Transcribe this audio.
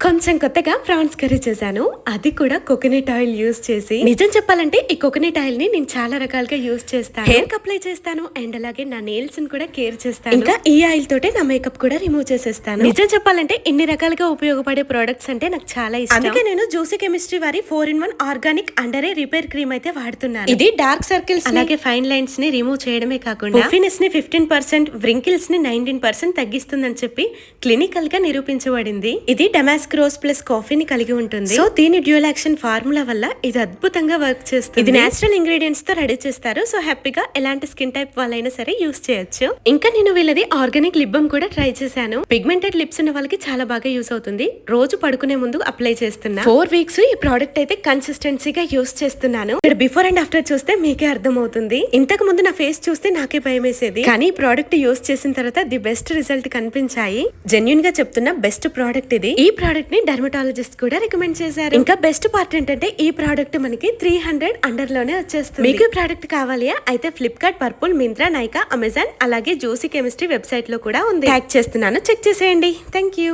కొంచెం కొత్తగా prawns curry చేశాను. అది కూడా కోకోనట్ ఆయిల్ యూస్ చేసి. నిజం చెప్పాలంటే ఈ కోకోనట్ ఆయిల్ ని నేను చాలా రకాలుగా యూస్ చేస్తాను. హెయిర్ కి అప్లై చేస్తాను అండ్ అలాగే నా నెయిల్స్ ని కూడా కేర్ చేస్తాను. ఇంకా ఈ ఆయిల్ తోటే నా మేకప్ కూడా రిమూవ్ చేసేస్తాను. నిజం చెప్పాలంటే ఇన్ని రకాలుగా ఉపయోగపడే ప్రొడక్ట్స్ అంటే నాకు చాలా ఇష్టం. అందుకే నేను జూసీ కెమిస్ట్రీ వారి 4-in-1 organic under eye repair cream అయితే వాడుతున్నాను. ఇది డార్క్ సర్కిల్స్ అలాగే ఫైన్ లైన్స్ ని రిమూవ్ చేయడమే కాకుండా పఫీనెస్ ని 15%, వ్రింకిల్స్ ని 19% తగ్గిస్తుందని చెప్పి క్లినికల్ గా నిరూపించబడింది. ఇది డమాస్క్ రోజ్ ప్లస్ కాఫీని కలిగి ఉంటుంది. సో దీని డ్యూయల్ యాక్షన్ ఫార్ములా వల్ల ఇది అద్భుతంగా వర్క్ చేస్తుంది. ఇది నేచురల్ ఇంగ్రీడియంట్స్ తో రెడీ చేస్తారు. సో హ్యాపీగా ఎలాంటి స్కిన్ టైప్ వాళ్ళైనా సరే యూస్ చేయొచ్చు. ఇంకా నేను వీళ్ళది ఆర్గానిక్ లిప్ బామ్ కూడా ట్రై చేశాను. పిగ్మెంటెడ్ లిప్స్ ఉన్న వాళ్ళకి చాలా బాగా యూస్ అవుతుంది. రోజు పడుకునే ముందు అప్లై చేస్తున్నా. 4 వీక్స్ ఈ ప్రోడక్ట్ అయితే కన్సిస్టెన్సీగా యూస్ చేస్తున్నాను. ఇక్కడ బిఫోర్ అండ్ ఆఫ్టర్ చూస్తే మీకే అర్థం అవుతుంది. ఇంతకు ముందు నా ఫేస్ చూస్తే నాకే భయం వేసేది, కానీ ఈ ప్రోడక్ట్ యూస్ చేసిన తర్వాత ది బెస్ట్ రిజల్ట్ కనిపించాయి. జెన్యూన్ గా చెప్తున్న బెస్ట్ ప్రోడక్ట్ ఇది. ఈ ప్రోడక్ట్ ని డర్మటాలజిస్ట్ కూడా రికమెండ్ చేశారు. ఇంకా బెస్ట్ పార్ట్ ఏంటంటే ఈ ప్రోడక్ట్ మనకి 300 అండర్ లోనే వచ్చేస్తుంది. మీకు ఈ ప్రోడక్ట్ కావాలి అయితే Flipkart, purple, Myntra, Nykaa, Amazon అలాగే జూసీ కెమిస్ట్రీ వెబ్సైట్ లో కూడా ఉంది. ట్యాగ్ చేస్తున్నాను, చెక్ చేసేయండి. Thank you.